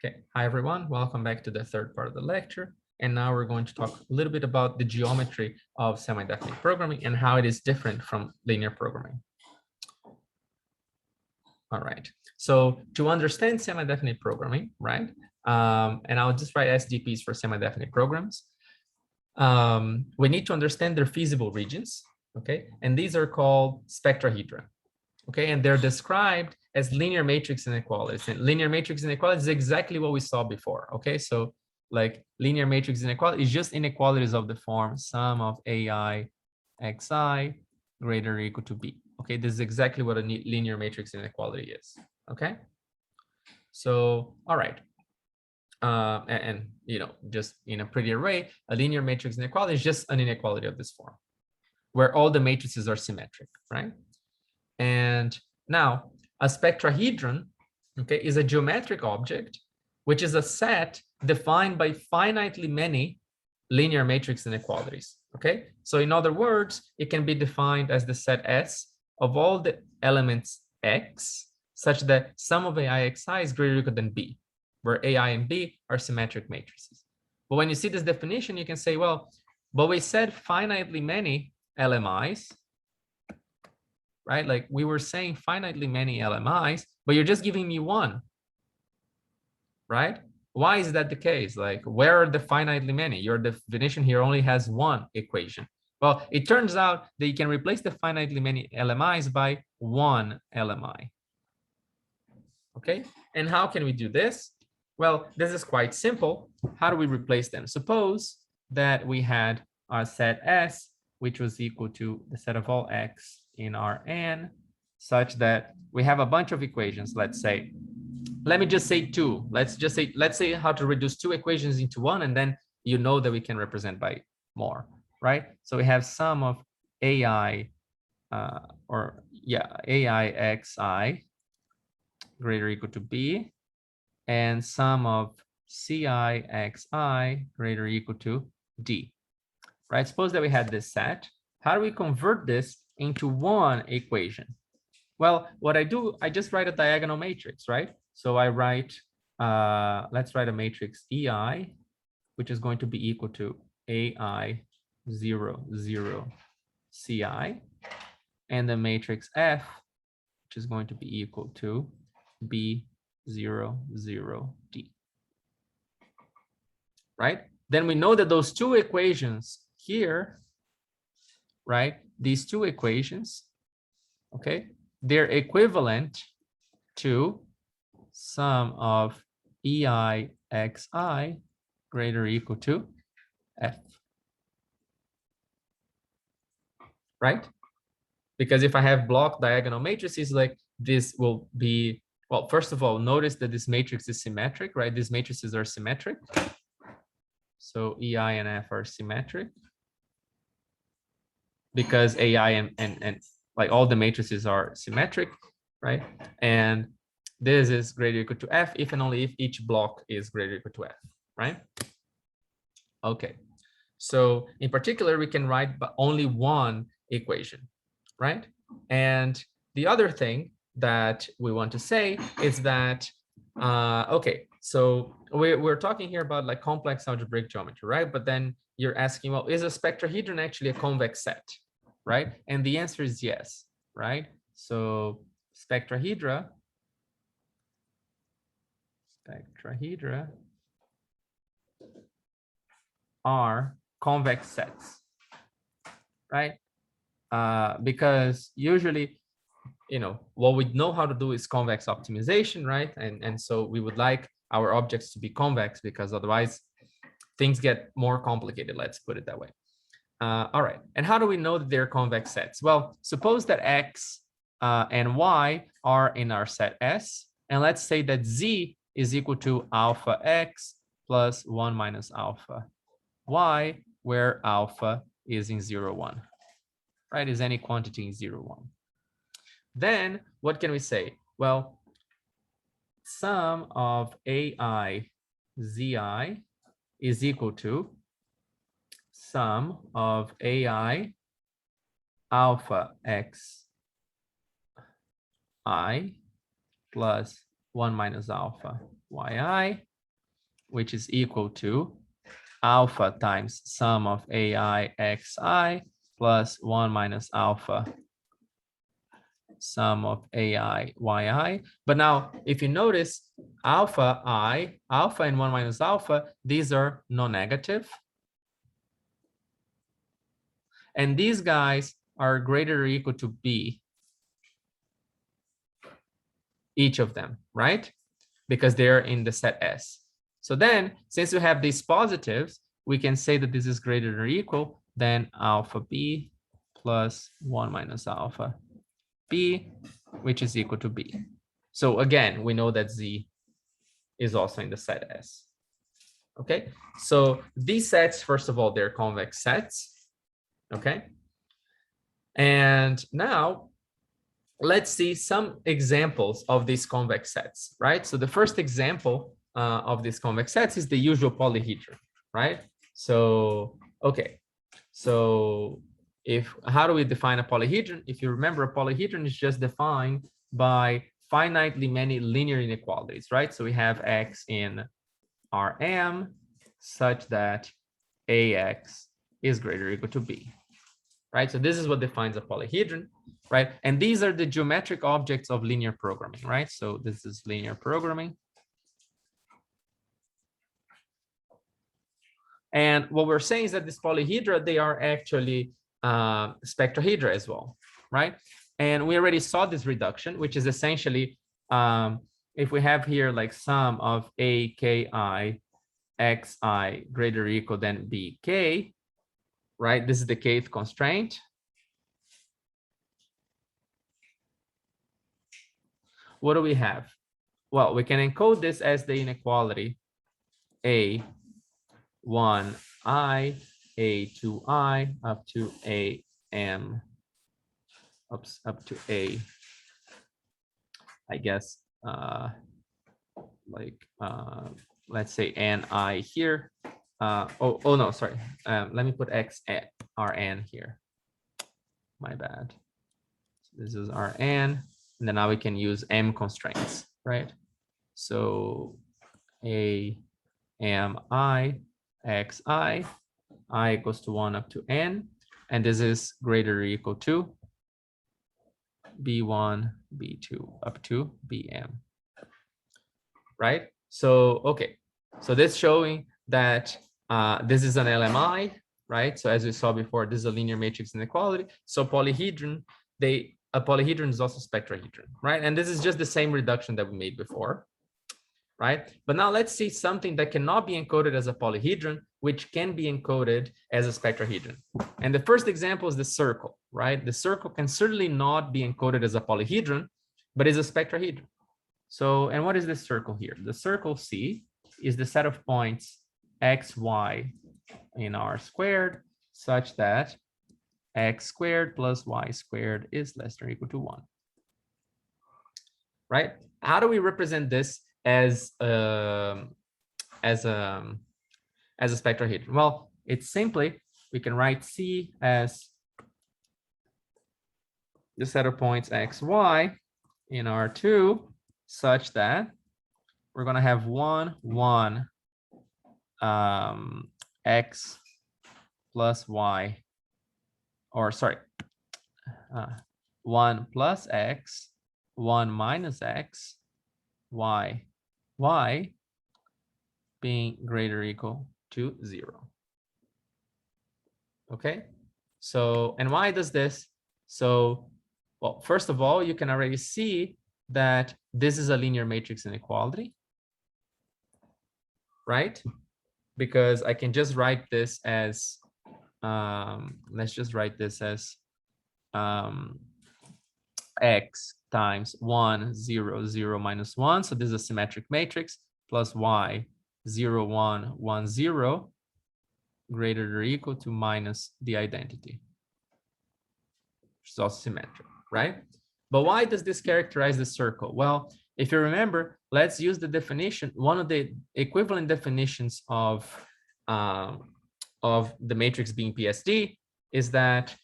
Okay, hi everyone, welcome back to the third part of the lecture. And now we're going to talk a little bit about the geometry of semi-definite programming and how it is different from linear programming. All right, so to understand semi-definite programming, right? And I'll just write SDPs for semi-definite programs. We need to understand their feasible regions, okay? And these are called spectrahedra, okay? And they're described as linear matrix inequalities. And linear matrix inequalities is exactly what we saw before, okay? So like linear matrix inequality is just inequalities of the form sum of AI xi greater or equal to b. Okay, this is exactly what a linear matrix inequality is, okay? So, all right. And you know, just in a prettier way, a linear matrix inequality is just an inequality of this form, where all the matrices are symmetric, right? And now a spectrahedron, okay, is a geometric object, which is a set defined by finitely many linear matrix inequalities, okay? So in other words, it can be defined as the set S of all the elements X, such that sum of AI xi is greater or equal than B, where AI and B are symmetric matrices. But when you see this definition, you can say, well, but we said finitely many LMIs, right? Like we were saying finitely many LMIs, but you're just giving me one, right? Why is that the case? Like, where are the finitely many? Your definition here only has one equation. Well, it turns out that you can replace the finitely many LMIs by one LMI. Okay, and how can we do this? Well, this is quite simple. How do we replace them? Suppose that we had our set S, which was equal to the set of all X in Rn, such that we have a bunch of equations. Let's say, let me just say two. Let's say how to reduce two equations into one, and then you know that we can represent by more, right? So we have sum of AI, AI xi greater or equal to b, and sum of ci xi greater or equal to d, right? Suppose that we had this set. How do we convert this into one equation? Well, what I do, I just write a diagonal matrix, right? So I write, let's write a matrix EI, which is going to be equal to AI 0, 0, CI, and the matrix F, which is going to be equal to B 0, 0, D, right? Then we know that those two equations here, right? These two equations, okay, they're equivalent to sum of EI xi greater or equal to F, right? Because if I have block diagonal matrices, like this will be, well, first of all, notice that this matrix is symmetric, right? These matrices are symmetric. So EI and F are symmetric because AI and like all the matrices are symmetric, right? And this is greater or equal to F if and only if each block is greater or equal to F, right? Okay, so in particular, we can write but only one equation, right? And the other thing that we want to say is that, okay, so we're talking here about like complex algebraic geometry, right? But then you're asking, well, is a spectrahedron actually a convex set, right? And the answer is yes, right? So spectrahedra are convex sets, right? Because usually, you know, what we know how to do is convex optimization, right? And so we would like our objects to be convex because otherwise things get more complicated, let's put it that way. All right, and how do we know that they're convex sets? Well, suppose that X and Y are in our set S, and let's say that Z is equal to alpha X plus 1 minus alpha Y, where alpha is in 0, 1, right? Is any quantity in 0, 1. Then what can we say? Well, sum of AI Zi is equal to sum of AI alpha X I plus 1 minus alpha yi which is equal to alpha times sum of ai xi plus 1 minus alpha sum of ai yi. But now, if you notice, alpha and 1 minus alpha, these are non-negative. And these guys are greater or equal to b, each of them, right? Because they're in the set S. So then, since we have these positives, we can say that this is greater or equal than alpha b plus 1 minus alpha b, which is equal to b. So again, we know that z is also in the set S. Okay, so these sets, first of all, they're convex sets. Okay, and now let's see some examples of these convex sets, right? So the first example of these convex sets is the usual polyhedron, right? So, okay, so how do we define a polyhedron? If you remember, a polyhedron is just defined by finitely many linear inequalities, right? So we have x in Rm such that ax is greater or equal to b, right? So this is what defines a polyhedron, right? And these are the geometric objects of linear programming, right? So this is linear programming. And what we're saying is that this polyhedra, they are actually spectrohedra as well, right? And we already saw this reduction, which is essentially, if we have here like sum of aki xi greater or equal than bk, right? This is the kth constraint. What do we have? Well, we can encode this as the inequality a1i, a2i up to am, up to a, I guess, let's say ni here. Oh no, sorry. Let me put x at rn here. My bad. So this is rn, and then now we can use m constraints, right? So a am I xi, I equals to 1 up to n, and this is greater or equal to b1, b2 up to bm, right? So, okay, so this showing that this is an LMI, right? So as we saw before, this is a linear matrix inequality. So polyhedron, a polyhedron is also spectrohedron, right? And this is just the same reduction that we made before, right? But now let's see something that cannot be encoded as a polyhedron, which can be encoded as a spectrohedron. And the first example is the circle, right? The circle can certainly not be encoded as a polyhedron, but is a spectrohedron. So, and what is this circle here? The circle C is the set of points x, y in R squared, such that x squared plus y squared is less than or equal to 1. Right? How do we represent this as a spectrohedron? Well, it's simply, we can write C as the set of points x, y in R2, such that we're going to have 1, 1, x plus y, or sorry, 1 plus x, 1 minus x, y, y being greater or equal to 0. Okay, so, and why does this? So, well, first of all, you can already see that this is a linear matrix inequality, right? Because I can just write this as, let's just write this as x times 1, 0, 0, minus 1. So this is a symmetric matrix plus y, 0, 1, 1, 0, greater or equal to minus the identity, which is also symmetric, right? But why does this characterize the circle? Well, if you remember, let's use the definition. One of the equivalent definitions of the matrix being PSD is that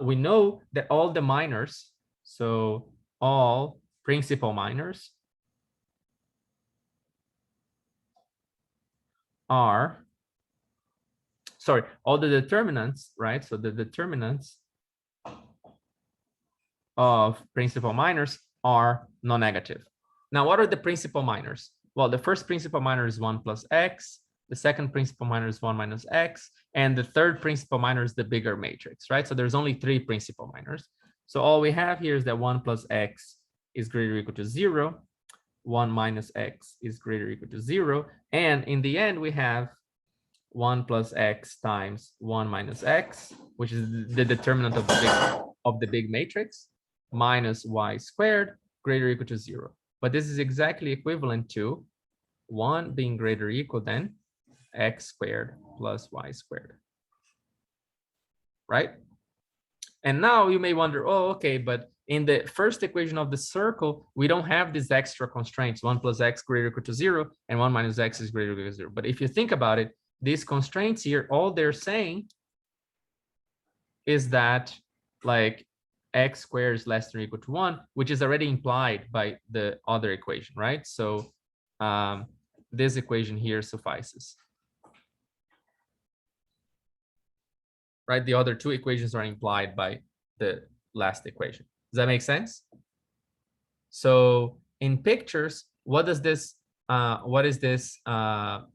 we know that all the minors, so all principal minors, are, sorry, all the determinants, right? So the determinants of principal minors are non-negative. Now, what are the principal minors? Well, the first principal minor is 1 plus x. The second principal minor is 1 minus x. And the third principal minor is the bigger matrix, right? So there's only 3 principal minors. So all we have here is that 1 plus x is greater or equal to 0. 1 minus x is greater or equal to 0. And in the end, we have 1 plus x times 1 minus x, which is the determinant of the big matrix, minus y squared greater or equal to 0. But this is exactly equivalent to 1 being greater or equal than x squared plus y squared, right? And now you may wonder, oh, okay, but in the first equation of the circle, we don't have these extra constraints, 1 plus x greater or equal to 0, and 1 minus x is greater or equal to 0. But if you think about it, these constraints here, all they're saying is that like x squared is less than or equal to 1, which is already implied by the other equation, right? So this equation here suffices. Right? The other two equations are implied by the last equation. Does that make sense? So in pictures, what is this like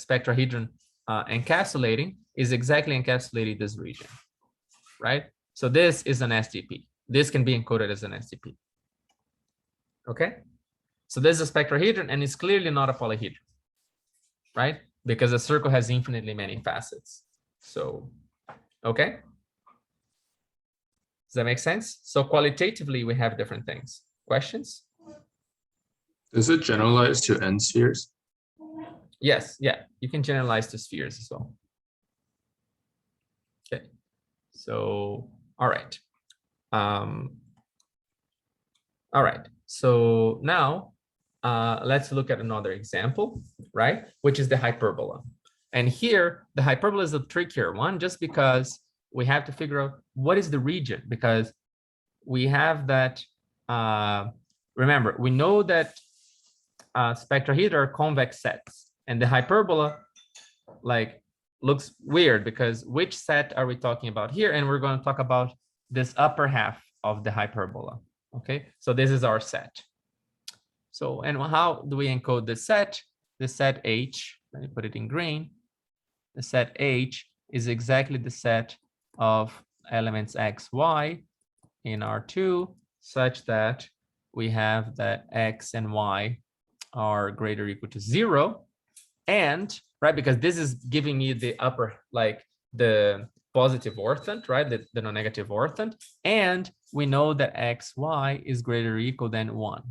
spectrahedron encapsulating is exactly encapsulating this region, right? So this is an SDP. This can be encoded as an SDP. Okay? So this is a spectrahedron and it's clearly not a polyhedron, right? Because a circle has infinitely many facets. So, okay. Does that make sense? So qualitatively, we have different things. Questions? Does it generalize to n spheres? Yes, yeah, you can generalize to spheres as well. Okay, so, all right. All right, so now let's look at another example, right? Which is the hyperbola. And here, the hyperbola is a trickier one just because we have to figure out what is the region, because we have that, remember, we know that spectrahedra are convex sets, and the hyperbola like looks weird because which set are we talking about here? And we're going to talk about this upper half of the hyperbola. Okay, so this is our set. So, and how do we encode the set? The set H, let me put it in green. The set H is exactly the set of elements X, Y in R2, such that we have that X and Y are greater or equal to 0. And, right, because this is giving me the upper, like the positive orthant, right, the non-negative orthant. And we know that X, Y is greater or equal than 1.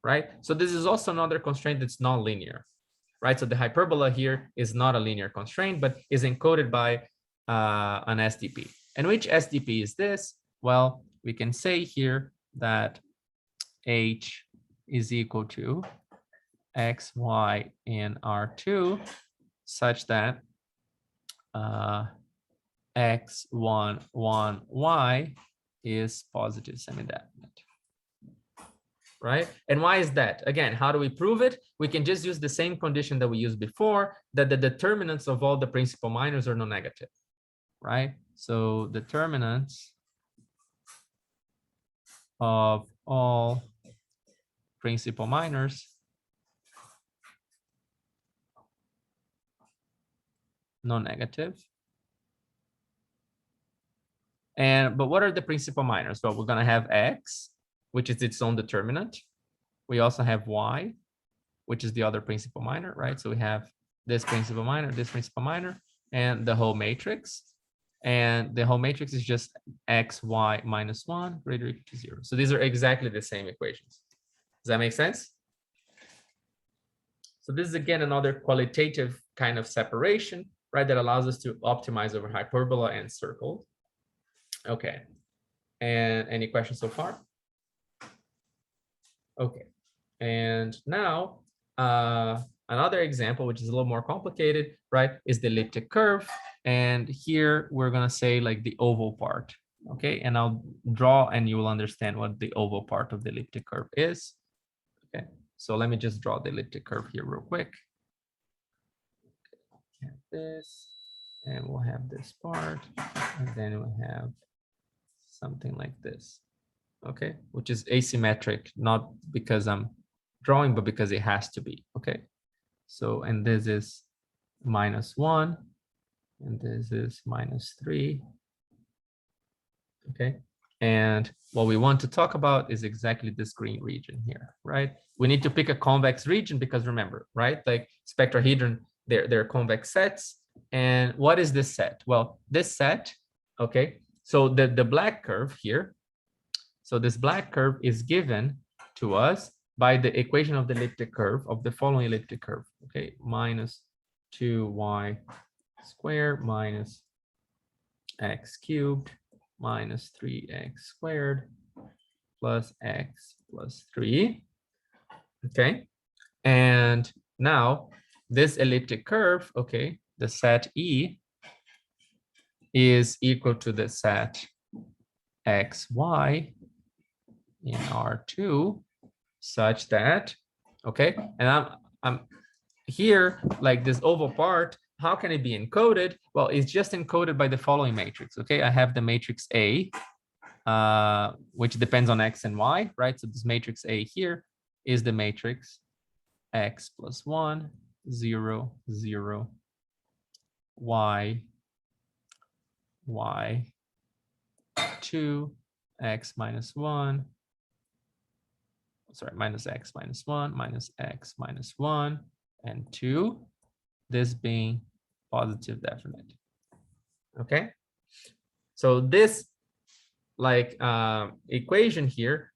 Right? So this is also another constraint that's non-linear, right? So the hyperbola here is not a linear constraint, but is encoded by an SDP. And which SDP is this? Well, we can say here that H is equal to X, Y in R2, such that X, 1, 1, Y is positive semidefinite. Right? And why is that? Again, how do we prove it? We can just use the same condition that we used before, that the determinants of all the principal minors are non-negative, right? So determinants of all principal minors non-negative. But what are the principal minors? Well, we're going to have X, which is its own determinant. We also have Y, which is the other principal minor, right? So we have this principal minor, and the whole matrix. And the whole matrix is just X, Y minus 1 greater or equal to 0. So these are exactly the same equations. Does that make sense? So this is, again, another qualitative kind of separation, right, that allows us to optimize over hyperbola and circle. Okay. And any questions so far? Okay. And now another example, which is a little more complicated, right, is the elliptic curve. And here we're going to say like the oval part. Okay. And I'll draw and you will understand what the oval part of the elliptic curve is. Okay. So let me just draw the elliptic curve here real quick. Have this, and we'll have this part, and then we'll have something like this, okay, which is asymmetric, not because I'm drawing, but because it has to be, okay. So, and this is -1, and this is -3, okay. And what we want to talk about is exactly this green region here, right? We need to pick a convex region because remember, right? Like spectrahedron, they're convex sets. And what is this set? Well, this set, okay, so the black curve here, so this black curve is given to us by the equation of the elliptic curve of the following elliptic curve, okay, -2y squared minus x cubed minus 3x squared plus x plus 3, okay? And now this elliptic curve, okay, the set E is equal to the set xy in R2 such that, okay, and I'm here, like this oval part, how can it be encoded? Well, it's just encoded by the following matrix, okay? I have the matrix A, which depends on x and y, right? So this matrix A here is the matrix x plus 1, 0, 0, y, y, 2, x minus 1, sorry, minus x minus 1, minus x minus 1, and 2, this being positive definite, okay? So this like equation here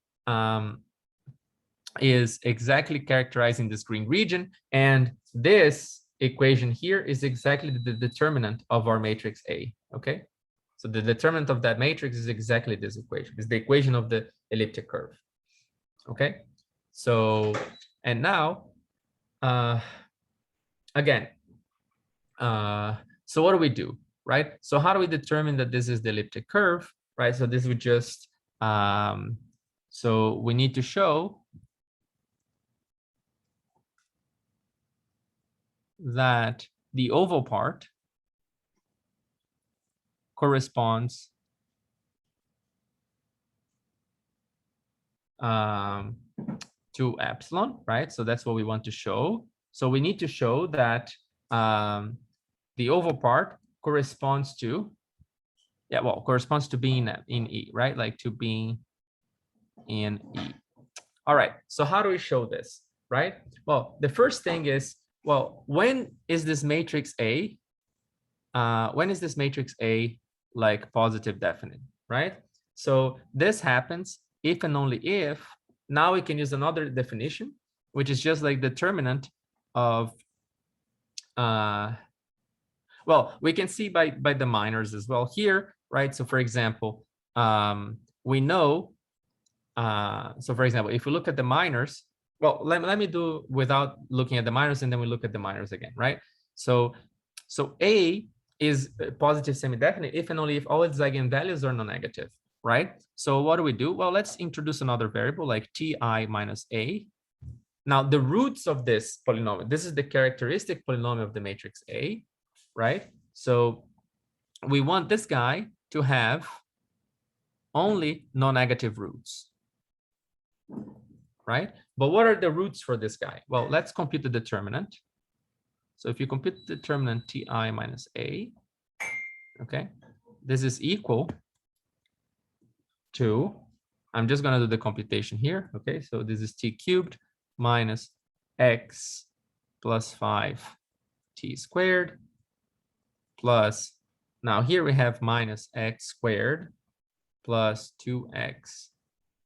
is exactly characterizing this green region, and this equation here is exactly the determinant of our matrix A, okay? So the determinant of that matrix is exactly this equation. It's the equation of the elliptic curve, okay? So, and now, again, so what do we do, right? So how do we determine that this is the elliptic curve, right? So this would just, so we need to show that the oval part corresponds to epsilon, right? So that's what we want to show. So we need to show that the oval part corresponds to, yeah, well, corresponds to being in E, right? Like to being in E. All right, so how do we show this, right? Well, the first thing is, well, when is this matrix A? When is this matrix A like positive definite, right? So this happens if and only if, now we can use another definition, which is just like determinant of, well, we can see by the minors as well here, right? So for example, we know, so for example, if we look at the minors, well, let me do without looking at the minors, and then we look at the minors again, right? So A is positive semi-definite if and only if all its eigenvalues are non-negative, right? So what do we do? Well, let's introduce another variable like ti minus a. Now the roots of this polynomial, this is the characteristic polynomial of the matrix A, right? So we want this guy to have only non-negative roots, right? But what are the roots for this guy? Well, let's compute the determinant. So if you compute the determinant ti minus a, okay, this is equal to, I'm just going to do the computation here, okay? So this is t cubed minus x plus 5t squared plus, now here we have minus x squared plus 2x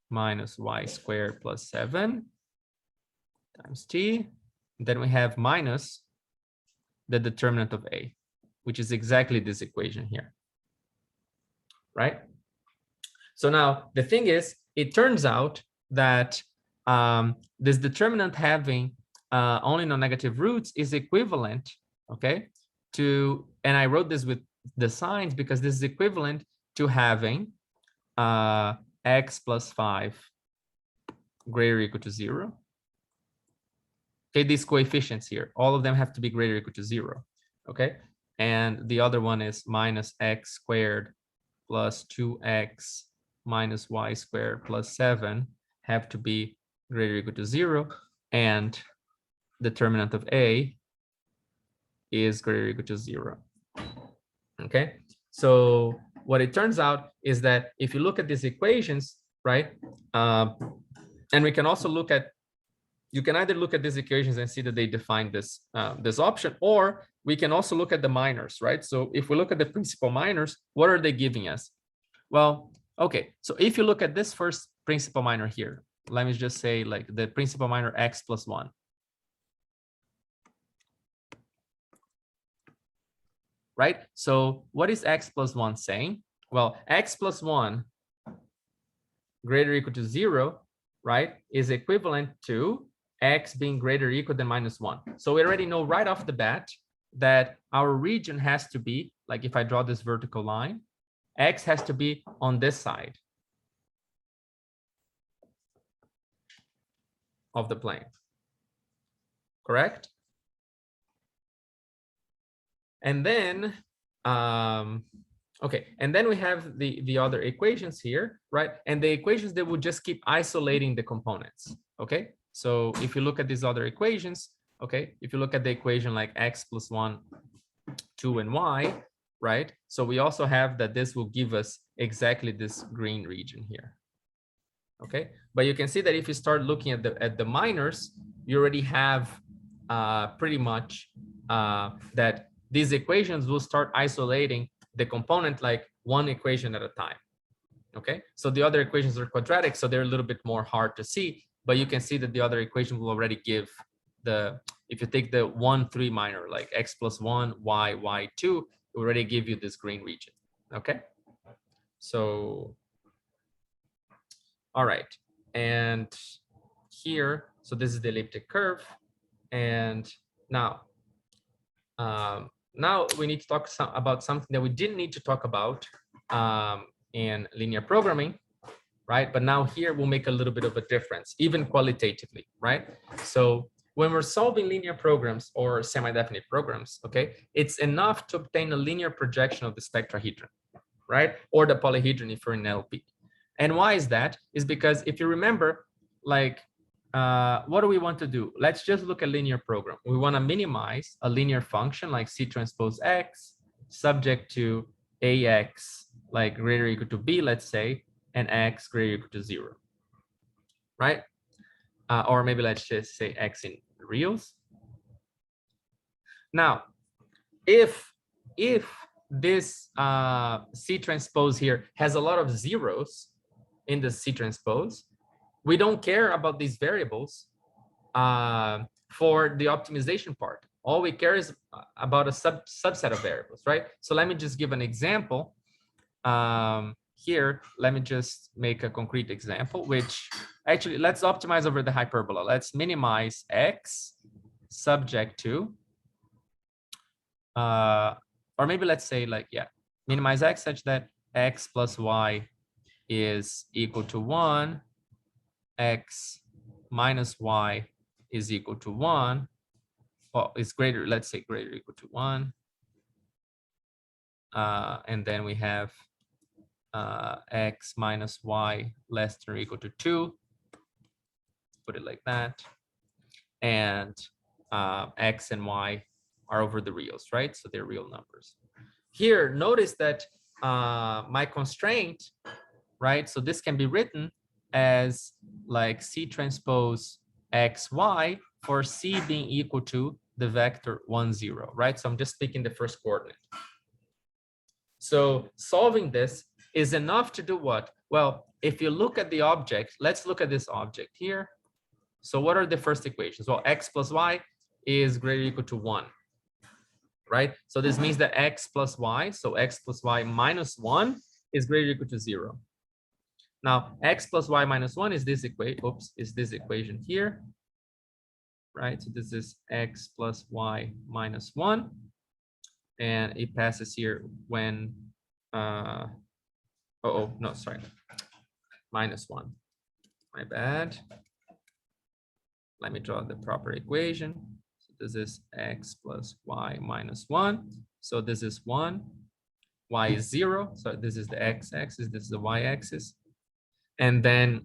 minus y squared plus 7 times t. Then we have minus the determinant of a, which is exactly this equation here, right? So now the thing is, it turns out that this determinant having only non-negative roots is equivalent, okay, to, and I wrote this with the signs because this is equivalent to having x plus 5 greater or equal to 0, Okay, these coefficients here, all of them have to be greater or equal to 0. Okay, and the other one is minus x squared plus 2x minus y squared plus 7 have to be greater or equal to 0, and determinant of a is greater or equal to 0. Okay, so what it turns out is that if you look at these equations, right, and we can also look at, you can either look at these equations and see that they define this this option, or we can also look at the minors, right? So if we look at the principal minors, what are they giving us? Well, okay, so if you look at this first principal minor here, let me just say like the principal minor x plus 1. Right? So what is x plus 1 saying? Well, x plus 1 greater or equal to 0, right, is equivalent to x being greater or equal than minus 1. So we already know right off the bat that our region has to be, like if I draw this vertical line, x has to be on this side of the plane. Correct? And then, okay, and then we have the other equations here, right? And the equations that would just keep isolating the components, okay? So if you look at these other equations, okay, if you look at the equation like x plus 1, 2, and y, right? So we also have that this will give us exactly this green region here, okay? But you can see that if you start looking at the minors, you already have pretty much that these equations will start isolating the component like one equation at a time. Okay, so the other equations are quadratic, so they're a little bit more hard to see, but you can see that the other equation will already give the, if you take the 1, 3 minor, like x plus 1, y, 2, it will already give you this green region. Okay, so all right, and here, so this is the elliptic curve, and now now we need to talk about something that we didn't need to talk about in linear programming, right? But now here we'll make a little bit of a difference, even qualitatively, right? So when we're solving linear programs or semi-definite programs, okay, it's enough to obtain a linear projection of the spectrahedron, right? Or the polyhedron if you're in LP. And why is that? Is because if you remember, like, what do we want to do? Let's just look at linear program. We want to minimize a linear function like C transpose X subject to AX like greater or equal to B, let's say, and X greater or equal to 0, right? Or maybe let's just say X in reals. Now, if this C transpose here has a lot of zeros in the C transpose, we don't care about these variables for the optimization part. All we care is about a subset of variables, right? So let me just give an example. Here, let me just make a concrete example, which actually, let's optimize over the hyperbola. Let's minimize X subject to, or maybe let's say like, yeah, minimize X such that X plus Y is equal to 1, X minus Y is equal to 1, well, it's greater, let's say greater or equal to 1. And then we have X minus Y less than or equal to 2. Put it like that. And X and Y are over the reals, right? So they're real numbers. Here, notice that my constraint, right? So this can be written as like C transpose XY for C being equal to the vector 1, 0, right? So I'm just picking the first coordinate. So solving this is enough to do what? Well, if you look at the object, let's look at this object here. So what are the first equations? Well, X plus Y is greater or equal to 1, right? So this means that X plus Y, so X plus Y minus 1 is greater or equal to 0. Now, X plus Y minus 1 is this equation here, right? So this is X plus Y minus 1. And it passes here when, no, sorry, minus 1. My bad. let me draw the proper equation. So this is x plus y minus 1. So this is 1. Y is 0. So this is the x-axis. This is the y-axis. And then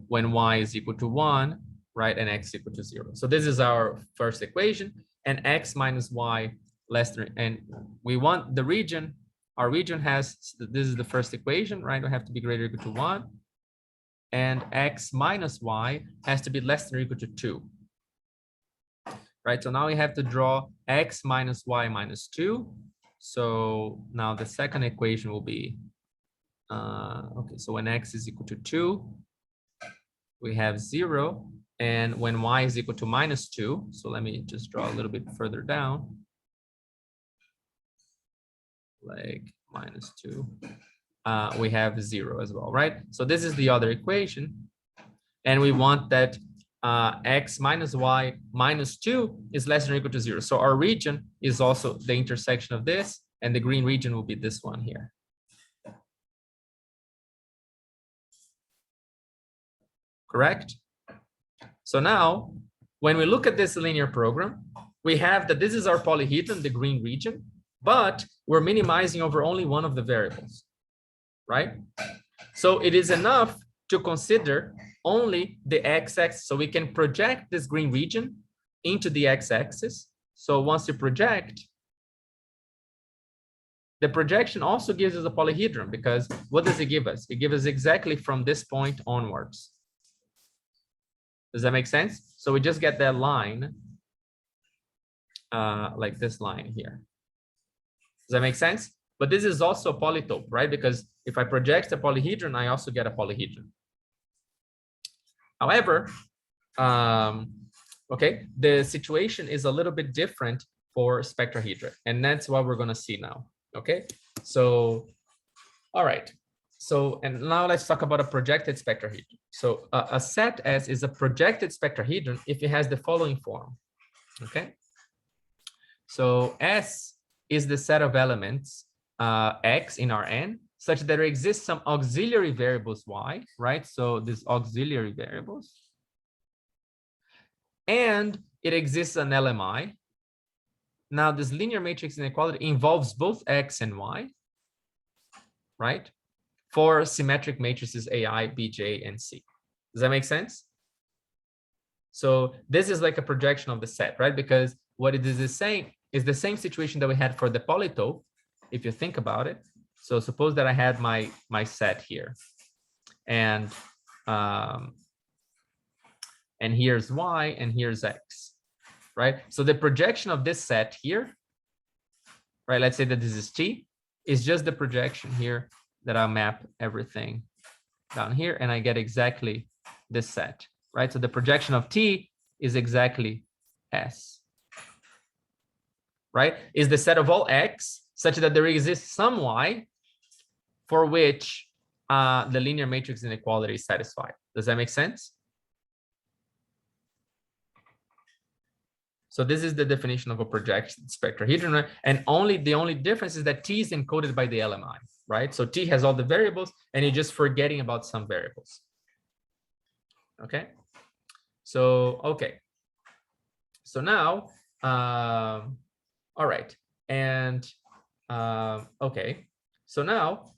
when y is equal to 1, right, and x equal to 0. So this is our first equation. And x minus y less than, and we want the region. Our region has, this is the first equation, right? We have to be greater or equal to 1. And x minus y has to be less than or equal to 2. Right, so now we have to draw x minus y minus 2. So now the second equation will be, okay, so when x is equal to 2, we have 0. And when y is equal to minus 2, so let me just draw a little bit further down, like minus 2, we have 0 as well, right? So this is the other equation. And we want that x minus y minus 2 is less than or equal to 0. So our region is also the intersection of this, and the green region will be this one here. Correct? So now, when we look at this linear program, we have that this is our polyhedron, the green region, but we're minimizing over only one of the variables, right? So it is enough to consider only the x-axis. So we can project this green region into the x-axis. So once you project, the projection also gives us a polyhedron, because what does it give us? It gives us exactly from this point onwards. Does that make sense? So we just get that line, like this line here. Does that make sense? But this is also a polytope, right? Because if I project a polyhedron, I also get a polyhedron. However, okay, the situation is a little bit different for spectrahedra, and that's what we're going to see now. Okay, so all right. So, and now let's talk about a projected spectrahedron. So a set S is a projected spectrahedron if it has the following form. Okay, so S is the set of elements X in Rn such that there exists some auxiliary variables Y, right? So these auxiliary variables, and it exists an LMI. Now this linear matrix inequality involves both X and Y, right? For symmetric matrices AI, Bj, and C. Does that make sense? So this is like a projection of the set, right? Because what it is saying is the same situation that we had for the polytope, if you think about it. So suppose that I had my set here, and here's Y and here's X, right? So the projection of this set here, right? Let's say that this is T, is just the projection here that I'll map everything down here, and I get exactly this set, right? So the projection of T is exactly S, right? Is the set of all X such that there exists some Y for which the linear matrix inequality is satisfied. Does that make sense? So this is the definition of a projection spectrahedron, and the only difference is that T is encoded by the LMI, right? So T has all the variables, and you're just forgetting about some variables. Okay. So okay. So now, all right, and okay. So now,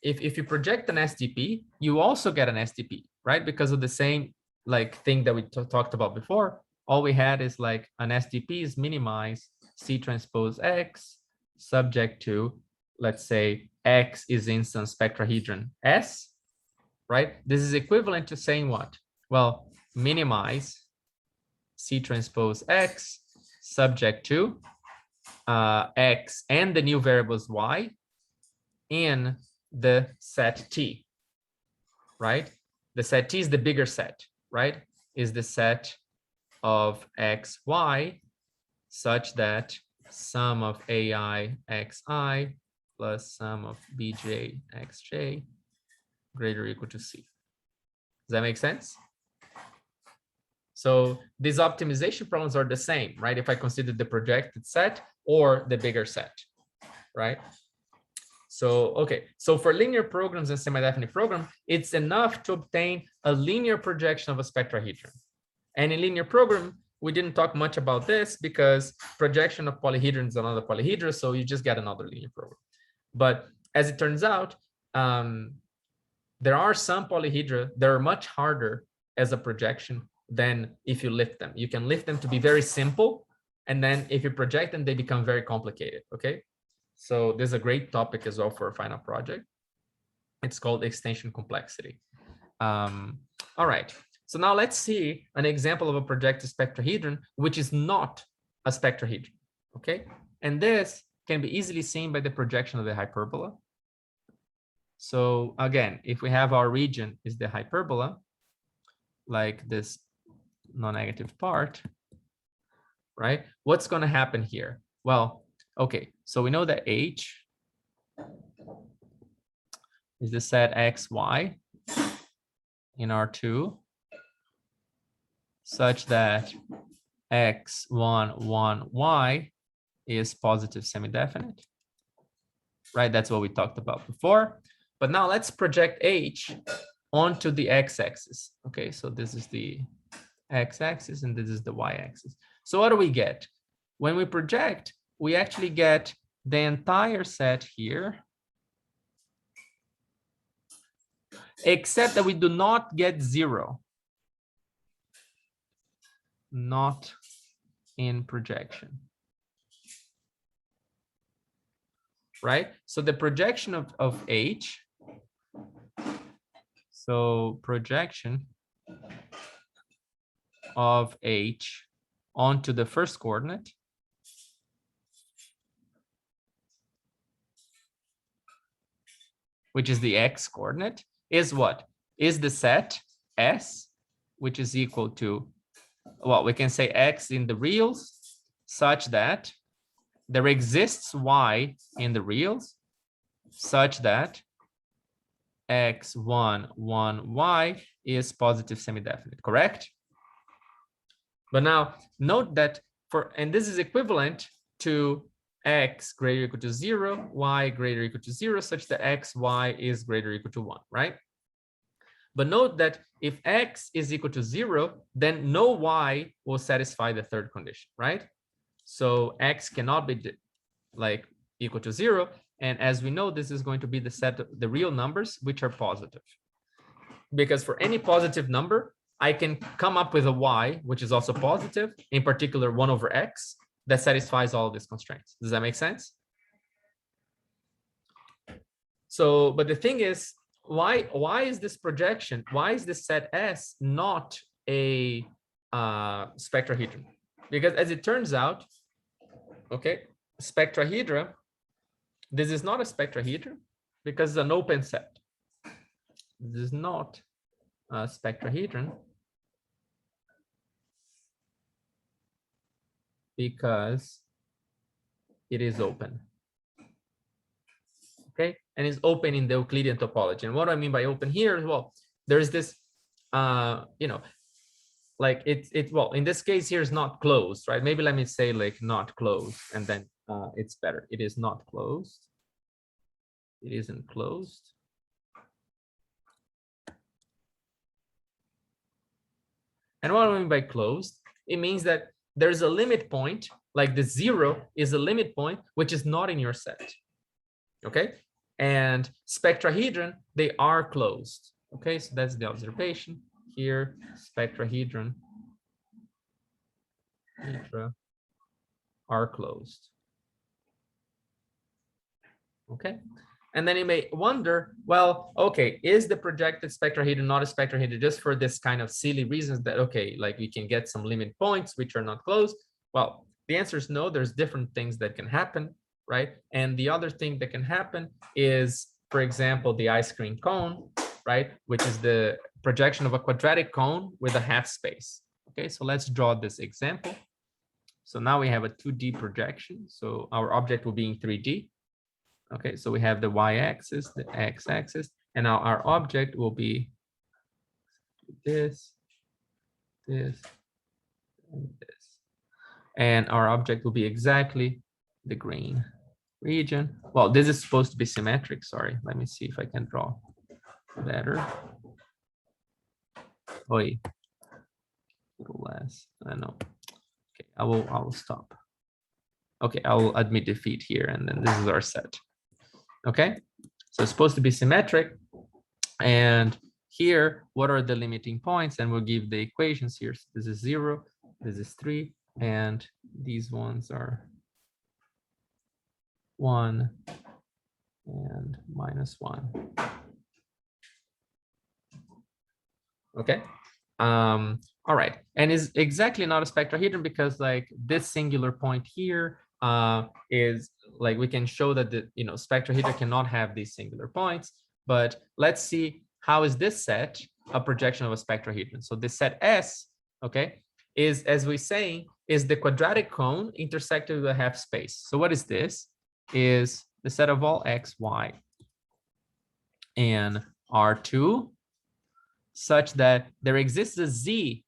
if you project an SDP, you also get an SDP, right? Because of the same like thing that we talked about before. All we had is like an SDP is minimize C transpose X subject to, let's say, X is instance spectrahedron S, right? This is equivalent to saying what? Well, minimize C transpose X subject to X and the new variables Y in the set T, right? The set T is the bigger set, right? Is the set of X, Y such that sum of AI Xi plus sum of Bj Xj greater or equal to C. Does that make sense? So these optimization problems are the same, right? If I consider the projected set or the bigger set, right? So, okay, so for linear programs and semi-definite program, it's enough to obtain a linear projection of a spectrahedron. And in linear program, we didn't talk much about this because projection of polyhedron is another polyhedra, so you just get another linear program. But as it turns out, there are some polyhedra that are much harder as a projection than if you lift them. You can lift them to be very simple, and then if you project them, they become very complicated, okay? So this is a great topic as well for a final project. It's called extension complexity. All right, so now let's see an example of a projected spectrahedron, which is not a spectrahedron, okay? And this can be easily seen by the projection of the hyperbola. So again, if we have our region is the hyperbola, like this non-negative part, right? What's going to happen here? Well, okay, so we know that H is the set XY in R2 such that X11Y is positive semi-definite, right? That's what we talked about before. But now let's project H onto the x-axis. Okay, so this is the x-axis and this is the y-axis. So what do we get? When we project, we actually get the entire set here, except that we do not get 0. Not in projection. Right? So the projection of H, so projection of H onto the first coordinate which is the x coordinate, is what? Is the set S, which is equal to, well, we can say x in the reals such that there exists y in the reals such that x11y is positive semi-definite, correct? But now note that and this is equivalent to x greater or equal to 0, y greater or equal to 0, such that x, y is greater or equal to 1, right? But note that if x is equal to 0, then no y will satisfy the third condition, right? So x cannot be like equal to 0. And as we know, this is going to be the set of the real numbers, which are positive. Because for any positive number, I can come up with a y, which is also positive, in particular 1 over x, that satisfies all of these constraints. Does that make sense? So, but the thing is, why is this projection, why is this set S not a spectrahedron? Because as it turns out, okay, spectrahedra, this is not a spectrahedron because it's an open set. This is not a spectrahedron because it is open. Okay, and it's open in the Euclidean topology. And what do I mean by open here? Well, there's this, you know, like well, in this case here is not closed, right? Maybe let me say like not closed, and then it's better. It is not closed. It isn't closed. And what do I mean by closed? It means that there's a limit point, like the 0 is a limit point, which is not in your set. Okay, and spectrahedron, they are closed. Okay, so that's the observation here. Spectrahedron are closed. Okay, and then you may wonder, well, okay, is the projected spectrahedron not a spectrahedron just for this kind of silly reasons that, okay, like we can get some limit points which are not closed? Well, the answer is no. There's different things that can happen, right? And the other thing that can happen is, for example, the ice cream cone, right? Which is the projection of a quadratic cone with a half space. Okay, so let's draw this example. So now we have a 2D projection. So our object will be in 3D. Okay, so we have the y-axis, the x-axis, and now our object will be this, and this. And our object will be exactly the green region. Well, this is supposed to be symmetric. Sorry, let me see if I can draw better. Oi, a little less. I know. Okay, I will stop. Okay, I will admit defeat here, and then this is our set. Okay, so it's supposed to be symmetric. And here, what are the limiting points? And we'll give the equations here. So this is 0, this is 3, and these ones are 1 and -1. Okay. All right. And is exactly not a spectrahedron because like this singular point here is like we can show that the spectrahedra cannot have these singular points. But let's see how is this set a projection of a spectrahedron. So this set S, okay, is, as we saying, is the quadratic cone intersected with a half space. So what is this? Is the set of all x, y, and R2 such that there exists a z,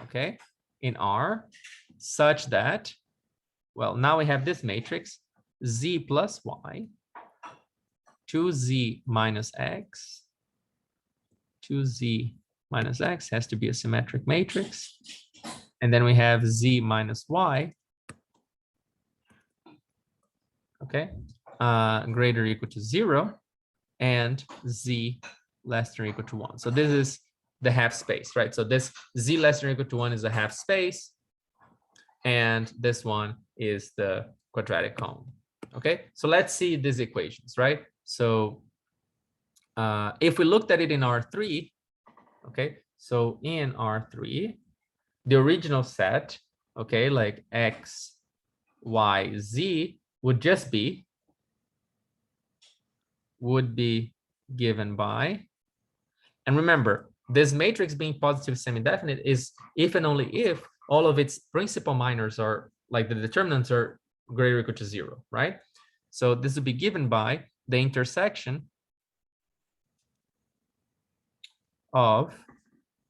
okay, in R, such that, well, now we have this matrix, z plus y, 2z minus x, 2z minus x has to be a symmetric matrix. And then we have z minus y, okay, greater or equal to 0, and z less than or equal to 1. So this is the half space, right? So this z less than or equal to 1 is a half space, and this one is the quadratic cone. Okay, so let's see these equations, right? So if we looked at it in R3, okay, so in R3, the original set, okay, like x, y, z would just be, would be given by, and remember, this matrix being positive semi-definite is if and only if all of its principal minors are, like the determinants are greater or equal to 0, right? So this would be given by the intersection of,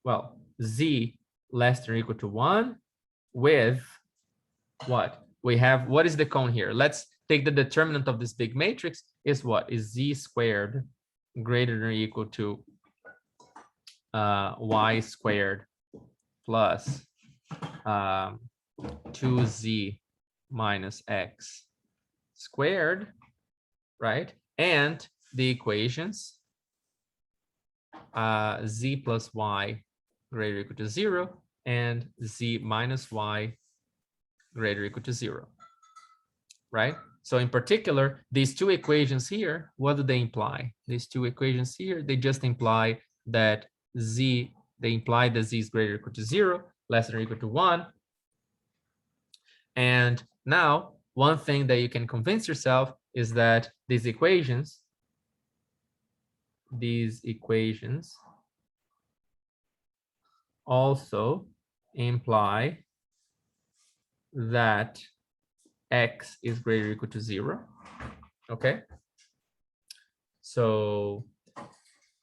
well, z less than or equal to 1 with what? We have, what is the cone here? Let's take the determinant of this big matrix is what? Is z squared greater than or equal to y squared plus 2z minus x squared, right? And the equations z plus y greater or equal to 0 and z minus y greater or equal to 0, right? So in particular, these two equations here, what do they imply? These two equations here, they just imply that z, they imply that z is greater or equal to 0, less than or equal to 1. And now, one thing that you can convince yourself is that these equations also imply that x is greater or equal to 0. Okay. So,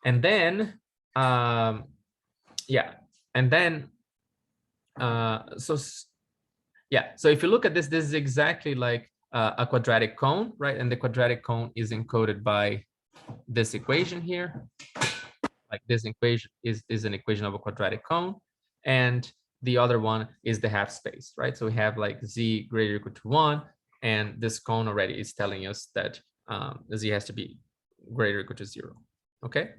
and then, yeah, and then, so if you look at this, this is exactly like a quadratic cone, right? And the quadratic cone is encoded by this equation here. Like this equation is an equation of a quadratic cone, and the other one is the half space, right? So we have like z greater or equal to 1, and this cone already is telling us that z has to be greater or equal to 0. Okay,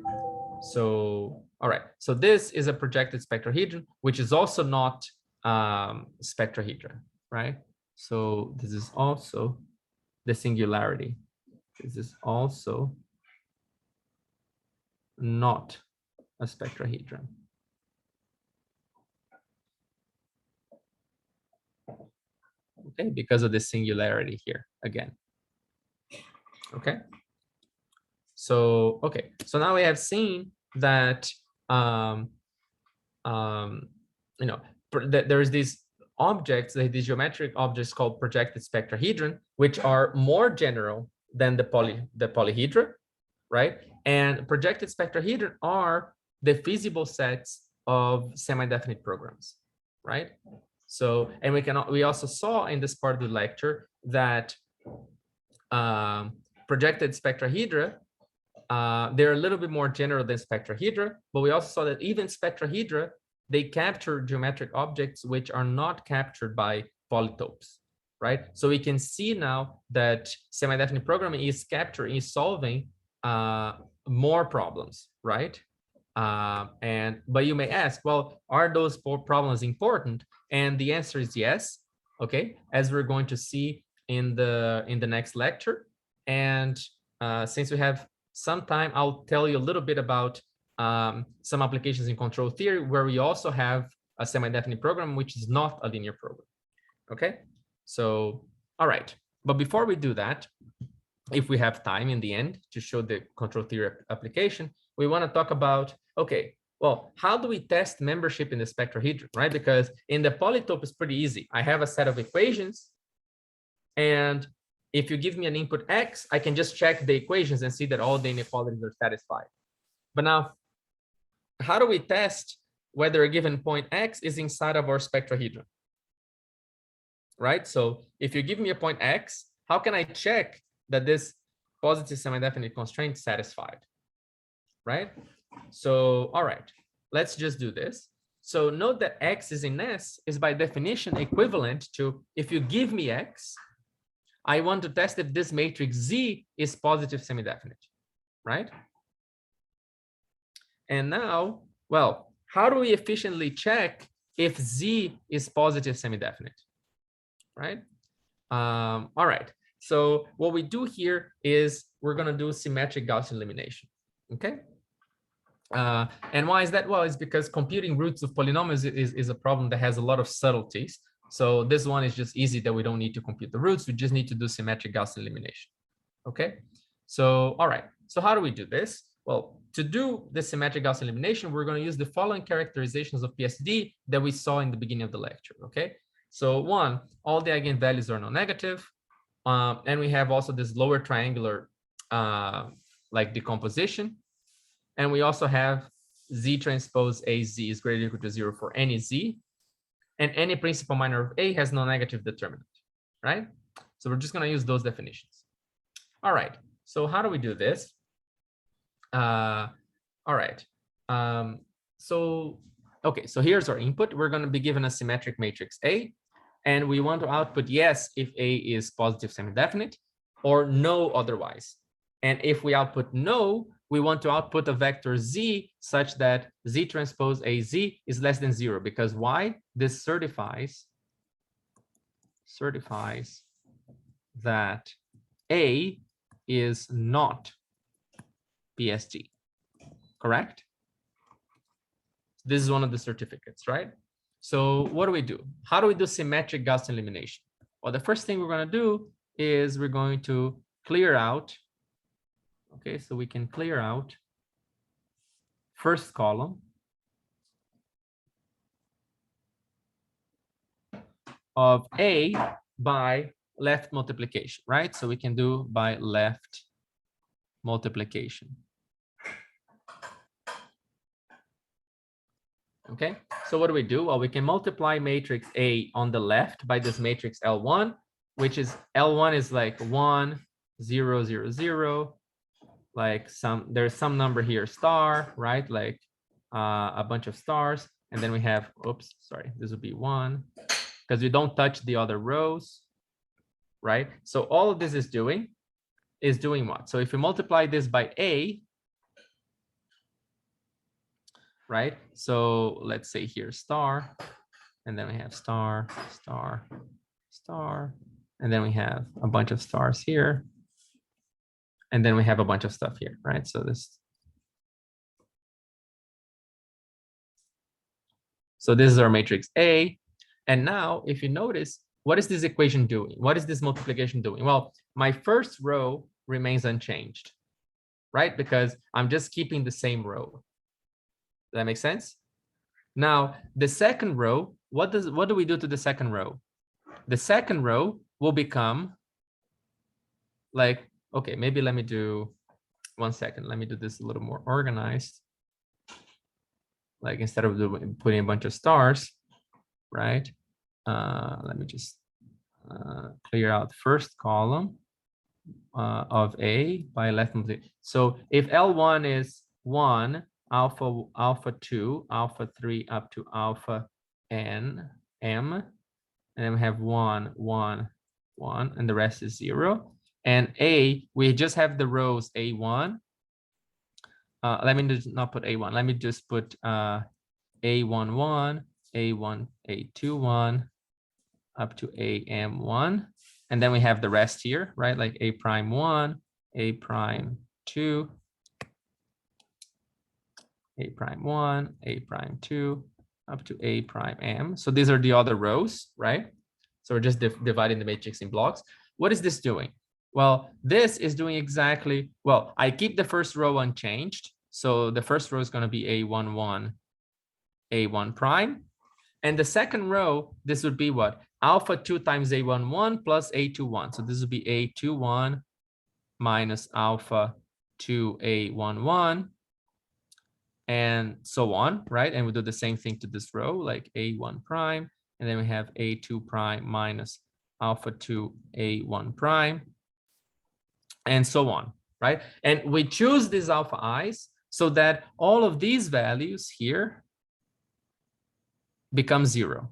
so all right, so this is a projected spectrahedron, which is also not spectrahedra, right? So this is also the singularity. This is also not a spectrahedron. Okay, because of the singularity here again. Okay. So, okay, so now we have seen that there's these objects, these geometric objects called projected spectrahedron, which are more general than the polyhedra, right? And projected spectrahedron are the feasible sets of semi-definite programs, right? So, and we also saw in this part of the lecture that projected spectrahedra, they're a little bit more general than spectrahedra, but we also saw that even spectrahedra, they capture geometric objects which are not captured by polytopes, right? So we can see now that semi-definite programming is solving more problems, right? But you may ask, well, are those problems important? And the answer is yes. Okay, as we're going to see in the next lecture. And since we have some time, I'll tell you a little bit about some applications in control theory where we also have a semi-definite program, which is not a linear program. Okay, so all right. But before we do that, if we have time in the end to show the control theory application, we want to talk about, okay, well, how do we test membership in the spectrahedron, right? Because in the polytope, it's pretty easy. I have a set of equations, and if you give me an input X, I can just check the equations and see that all the inequalities are satisfied. But now, how do we test whether a given point X is inside of our spectrahedron? Right? So if you give me a point X, how can I check that this positive semi-definite constraint is satisfied? Right? So, all right, let's just do this. So note that X is in S is by definition equivalent to, if you give me X, I want to test if this matrix Z is positive semi-definite, right? And now, well, how do we efficiently check if Z is positive semi-definite, right? All right, so what we do here is we're going to do symmetric Gaussian elimination, okay? And why is that? Well, it's because computing roots of polynomials is a problem that has a lot of subtleties. So this one is just easy that we don't need to compute the roots. We just need to do symmetric Gaussian elimination. Okay, so all right. So how do we do this? Well, to do the symmetric Gaussian elimination, we're going to use the following characterizations of PSD that we saw in the beginning of the lecture. Okay, so one, all the eigenvalues are non-negative. And we have also this lower triangular like decomposition. And we also have Z transpose AZ is greater or equal to 0 for any Z. And any principal minor of A has no negative determinant, right? So we're just going to use those definitions. All right. So how do we do this? All right. Okay, so here's our input. We're going to be given a symmetric matrix A. And we want to output yes if A is positive semi-definite, or no otherwise. And if we output no, we want to output a vector Z such that Z transpose AZ is less than 0. Because why? This certifies that A is not PSD. Correct? This is one of the certificates, right? So what do? How do we do symmetric Gaussian elimination? Well, the first thing we're going to do is we're going to clear out. Okay, so we can clear out first column of A by left multiplication, right? So we can do by left multiplication. Okay, so what do? Well, we can multiply matrix A on the left by this matrix L1, which is L1 is like 1, 0, 0, 0. Like there's some number here, star, right? Like a bunch of stars. And then we have, oops, sorry, this would be 1 because we don't touch the other rows, right? So all of this is doing what? So if we multiply this by A, right? So let's say here star, and then we have star, star, star, and then we have a bunch of stars here. And then we have a bunch of stuff here, right? So this is our matrix A. And now if you notice, what is this equation doing? What is this multiplication doing? Well, my first row remains unchanged, right? Because I'm just keeping the same row. Does that make sense? Now, the second row, what do we do to the second row? The second row will become like, okay, maybe let me do 1 second. Let me do this a little more organized. Like instead of putting a bunch of stars, right? Let me just clear out first column. of A by left multiplication. So if L1 is 1, alpha 2, alpha 3 up to alpha n, m, and then we have 1, 1, 1, and the rest is 0. And A, we just have the rows A1. Let me just not put A1. Let me just put A11, A1, A21 up to AM1. And then we have the rest here, right? Like A prime 1, A prime 2, A prime 1, A prime 2, up to A prime M. So these are the other rows, right? So we're just dividing the matrix in blocks. What is this doing? Well, this is doing exactly, well, I keep the first row unchanged. So the first row is going to be A11, A1 prime. And the second row, this would be what? Alpha 2 times A11 plus A21. So this would be A21 minus alpha 2A11 and so on, right? And we do the same thing to this row, like A1 prime. And then we have A2 prime minus alpha 2A1 prime and so on, right? And we choose these alpha i's so that all of these values here become 0.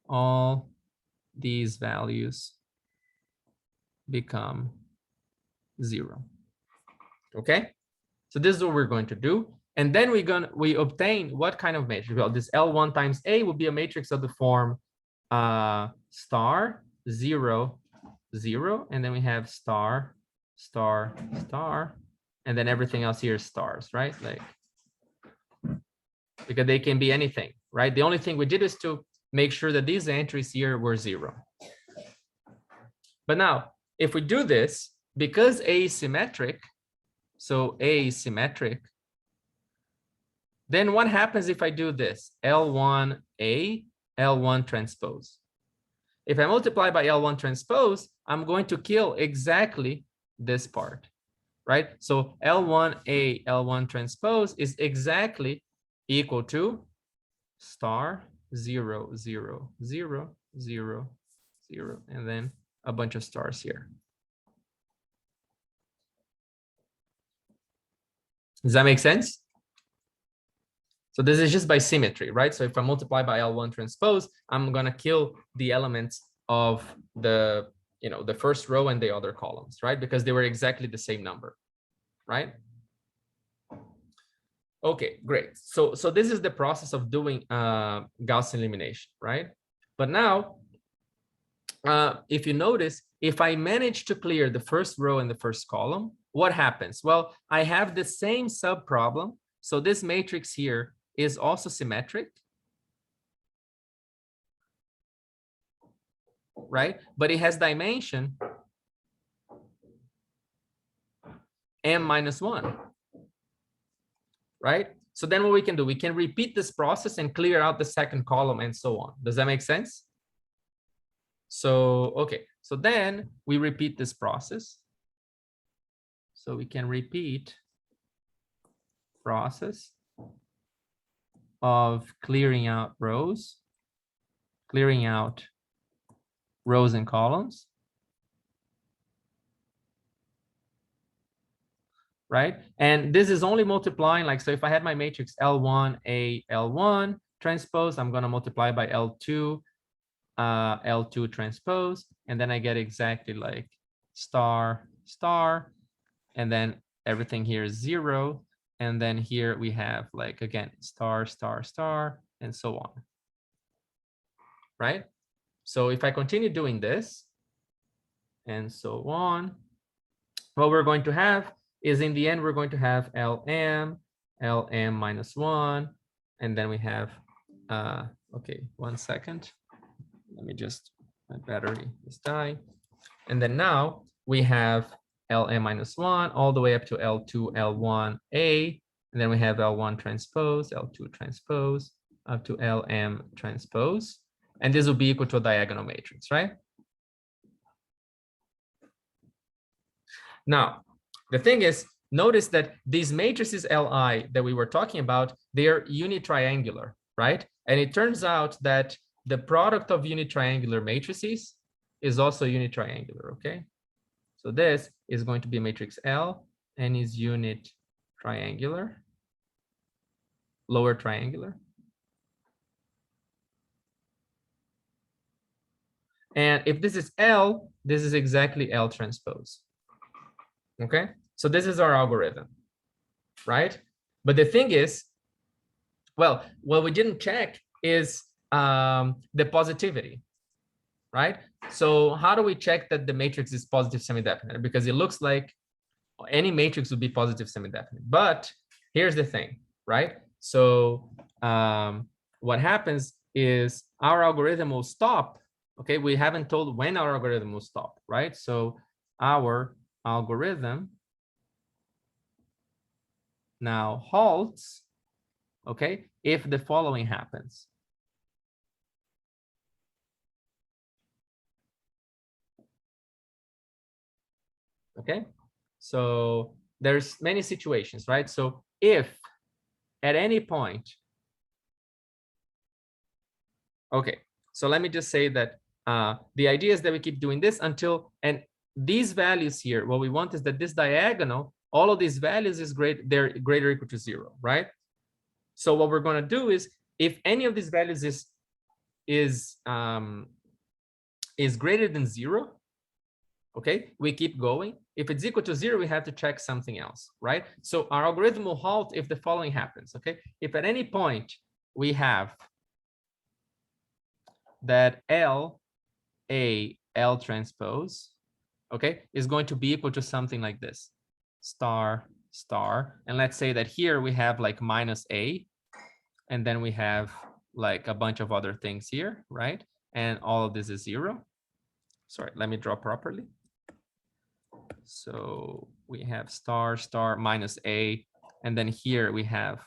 All these values become 0. Okay, so this is what we're going to do. And then we obtain what kind of matrix? Well, this L1 times A will be a matrix of the form star 0 0, and then we have star star star, and then everything else here is stars, right? Like, because they can be anything, right? The only thing we did is to make sure that these entries here were 0. But now, if we do this, because A is symmetric, so A is symmetric, then what happens if I do this? L1A, L1 transpose. If I multiply by L1 transpose, I'm going to kill exactly this part, right? So L1A, L1 transpose is exactly equal to star 0 0 0 0 0, and then a bunch of stars here. Does that make sense? So this is just by symmetry, right? So if I multiply by L1 transpose, I'm gonna kill the elements of the, the first row and the other columns, right? Because they were exactly the same number, right? Okay, great. So this is the process of doing Gaussian elimination, right? But now, if you notice, if I manage to clear the first row and the first column, what happens? Well, I have the same sub problem. So this matrix here is also symmetric, right? But it has dimension m-1, right? So then what we can do, we can repeat this process and clear out the second column and so on. Does that make sense? So, okay, so then we repeat this process. So we can repeat process of clearing out rows and columns, right? And this is only multiplying, like, so if I had my matrix L1A, L1 transpose, I'm going to multiply by L2, L2 transpose, and then I get exactly like star, star, and then everything here is 0. And then here we have, like, again, star, star, star, and so on, right? So if I continue doing this and so on, what we're going to have is, in the end, we're going to have LM, LM-1, and then we have, okay, 1 second. Let me just, my battery is dying. And then now we have LM-1 all the way up to L2, L1A, and then we have L1 transpose, L2 transpose, up to LM transpose. And this will be equal to a diagonal matrix, right? Now, the thing is, notice that these matrices Li that we were talking about, they are unitriangular, right? And it turns out that the product of unitriangular matrices is also unitriangular, okay? So this is going to be a matrix L and is unit triangular, lower triangular. And if this is L, this is exactly L transpose. Okay, so this is our algorithm, right? But the thing is, well, what we didn't check is the positivity, right? So how do we check that the matrix is positive semi-definite? Because it looks like any matrix would be positive semi-definite. But here's the thing, right? So what happens is our algorithm will stop. Okay, we haven't told when our algorithm will stop, right? So our algorithm now halts, okay, if the following happens. Okay, so there's many situations, right? So if at any point, okay, so let me just say that the idea is that we keep doing this until, and these values here, what we want is that this diagonal, all of these values is they're greater or equal to 0, right? So what we're going to do is, if any of these values is greater than 0, okay, we keep going. If it's equal to 0, we have to check something else, right? So our algorithm will halt if the following happens, okay? If at any point we have that L transpose, okay, is going to be equal to something like this, star, star. And let's say that here we have like minus A, and then we have like a bunch of other things here, right? And all of this is 0. Sorry, let me draw properly. So we have star, star, minus A, and then here we have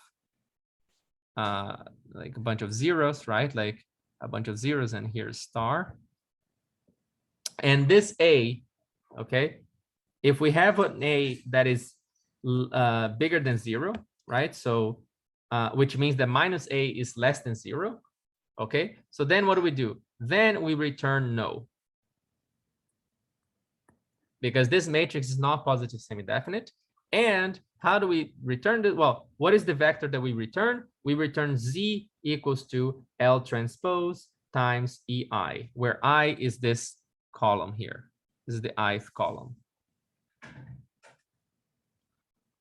like a bunch of zeros, right? Like a bunch of zeros, and here's star. And this A, okay, if we have an A that is bigger than 0, right? So which means that minus A is less than 0, okay? So then what do? Then we return no, because this matrix is not positive semi-definite. And how do we return it? Well, what is the vector that we return? We return Z equals to L transpose times EI, where I is this column here. This is the ith column,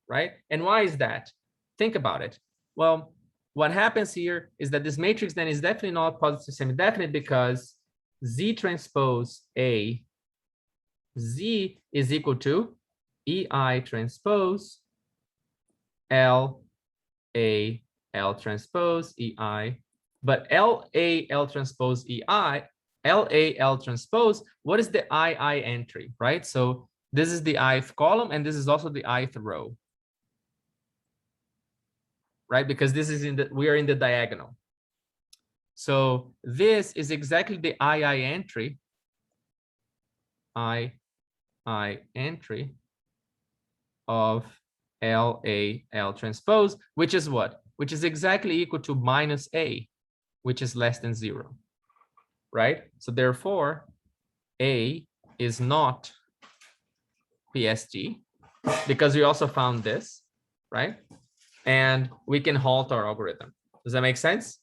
right? And why is that? Think about it. Well, what happens here is that this matrix then is definitely not positive semi-definite, because Z transpose A, Z is equal to EI transpose L A L transpose EI. But L transpose EI, L transpose, what is the II entry, right? So this is the ith column, and this is also the ith row, right? Because this is we are in the diagonal. So this is exactly the II entry, II entry of L transpose, which is what? Which is exactly equal to minus A, which is less than 0, right? So therefore, A is not PSG, because we also found this, right? And we can halt our algorithm. Does that make sense?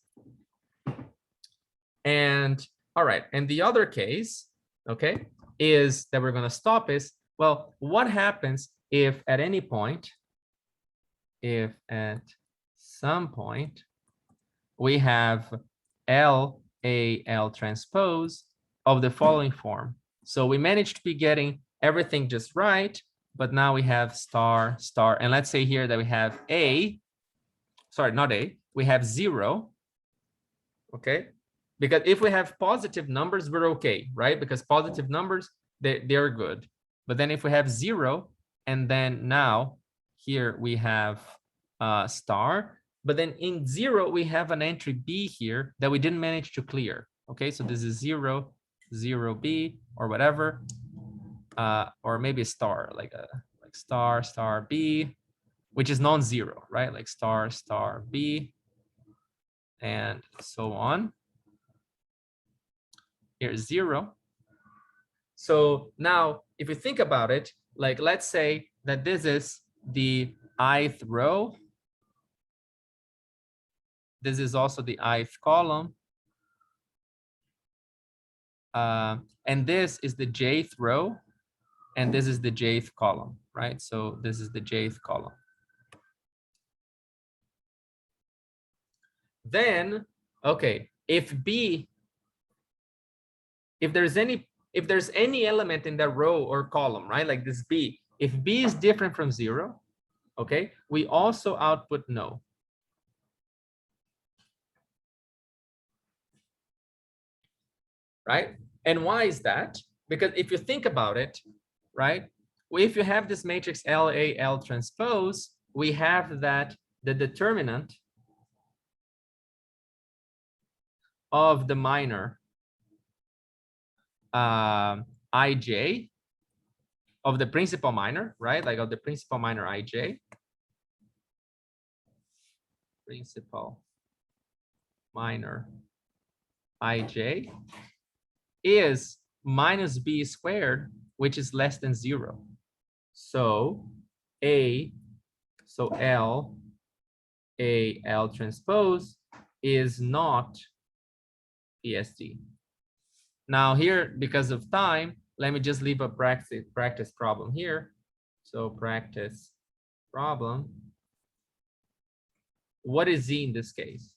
And all right, and the other case, okay, is that we're going to stop is, well, what happens if at any point, if at some point we have L transpose of the following form? So we managed to be getting everything just right, but now we have star, star, and let's say here that we have A, sorry, not A, we have 0, okay? Because if we have positive numbers, we're okay, right? Because positive numbers, they're good. But then if we have 0, and then now here we have star, but then in 0, we have an entry B here that we didn't manage to clear. Okay, so this is 0, 0B, or whatever, or maybe star, like star, star B, which is non-zero, right? Like star, star B, and so on. Here's 0. So now if you think about it, like let's say that this is the ith row. This is also the ith column. And this is the jth row. And this is the jth column, right? So this is the jth column. Then, okay, if there's any element in that row or column, right? Like this B, if B is different from 0, okay, we also output no. Right? And why is that? Because if you think about it, right? If you have this matrix LA L transpose, we have that the determinant of the minor IJ of the principal minor, right? Like of the principal minor IJ. Principal minor IJ is minus B squared, which is less than 0. So L transpose is not PSD. Now here, because of time, let me just leave a practice problem here. So practice problem. What is Z in this case?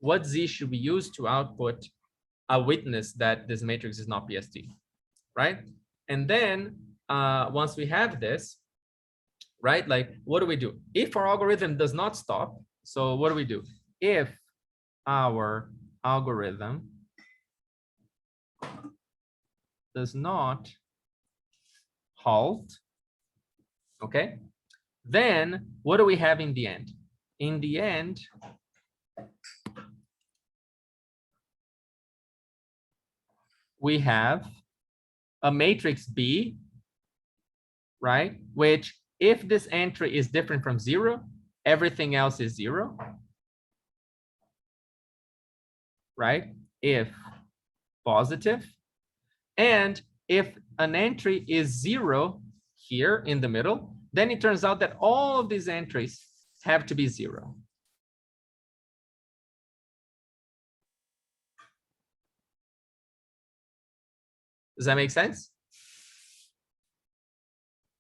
What Z should we use to output a witness that this matrix is not PSD, right? And then once we have this, right, like what do? If our algorithm does not stop, so what do? If our algorithm does not halt, okay, then what do we have in the end? In the end, we have a matrix B, right? Which if this entry is different from 0, everything else is 0, right? If positive. And if an entry is 0 here in the middle, then it turns out that all of these entries have to be 0. Does that make sense?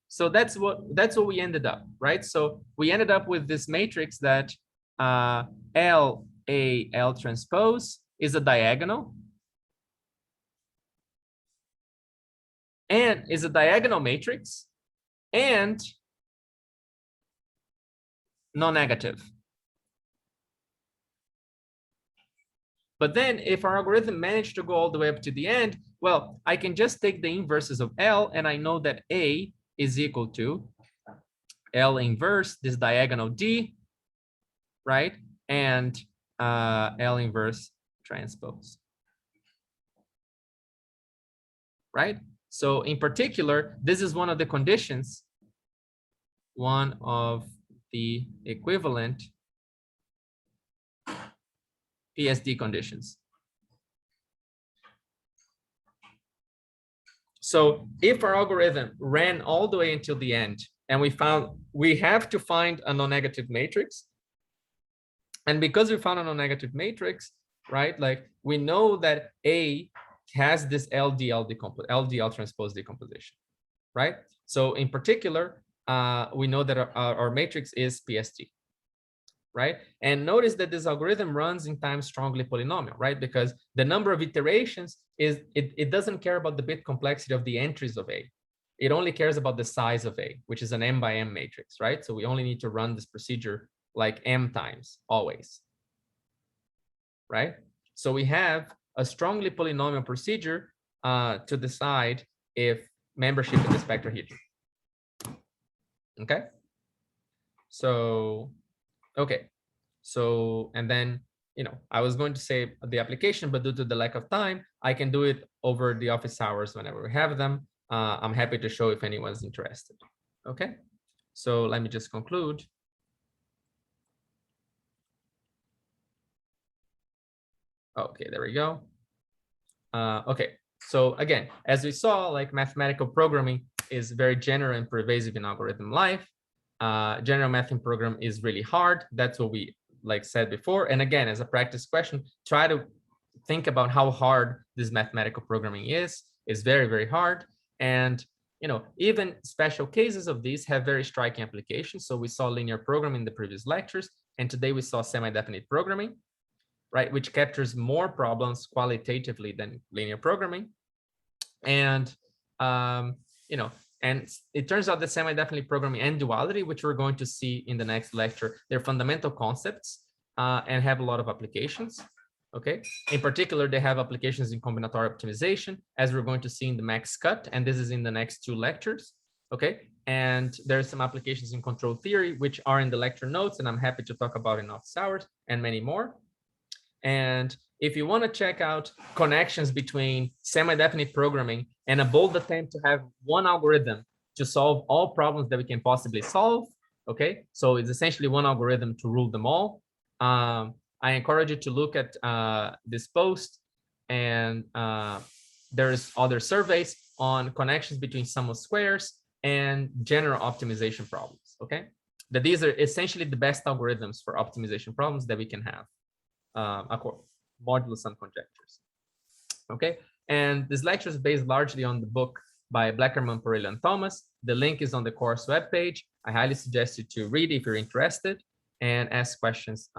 So that's what we ended up, right? So we ended up with this matrix that L transpose is a diagonal, and is a diagonal matrix and non-negative. But then if our algorithm managed to go all the way up to the end, well, I can just take the inverses of L, and I know that A is equal to L inverse this diagonal D, right? And L inverse transpose, right? So in particular, this is one of the conditions, one of the equivalent PSD conditions. So if our algorithm ran all the way until the end, and we have to find a non-negative matrix, and because we found a non-negative matrix, right, like we know that A has this LDL transpose decomposition, right? So in particular, we know that our matrix is PSD, right? And notice that this algorithm runs in time strongly polynomial, right? Because the number of iterations is, it doesn't care about the bit complexity of the entries of A. It only cares about the size of A, which is an M by M matrix, right? So we only need to run this procedure like M times always, right? So we have a strongly polynomial procedure to decide if membership in the spectrahedron. Okay. So, okay. So, and then, I was going to say the application, but due to the lack of time, I can do it over the office hours whenever we have them. I'm happy to show if anyone's interested. Okay. So let me just conclude. Okay, there we go. Okay, so again, as we saw, like mathematical programming is very general and pervasive in algorithm life. General mathing program is really hard. That's what we like said before. And again, as a practice question, try to think about how hard this mathematical programming is. It's very, very hard. And even special cases of these have very striking applications. So we saw linear programming in the previous lectures, and today we saw semi-definite programming, right, which captures more problems qualitatively than linear programming. And and it turns out that semi-definite programming and duality, which we're going to see in the next lecture, they're fundamental concepts and have a lot of applications. Okay, in particular, they have applications in combinatorial optimization, as we're going to see in the max cut, and this is in the next 2 lectures. Okay, and there's some applications in control theory, which are in the lecture notes, and I'm happy to talk about in office hours, and many more. And if you want to check out connections between semi-definite programming and a bold attempt to have one algorithm to solve all problems that we can possibly solve, okay, so it's essentially one algorithm to rule them all. I encourage you to look at this post, and there's other surveys on connections between sum of squares and general optimization problems, okay? That these are essentially the best algorithms for optimization problems that we can have. Modular sum conjectures. Okay, and this lecture is based largely on the book by Bleckerman, Parello, and Thomas. The link is on the course webpage. I highly suggest you to read if you're interested and ask questions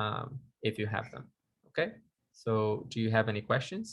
if you have them. Okay, so do you have any questions?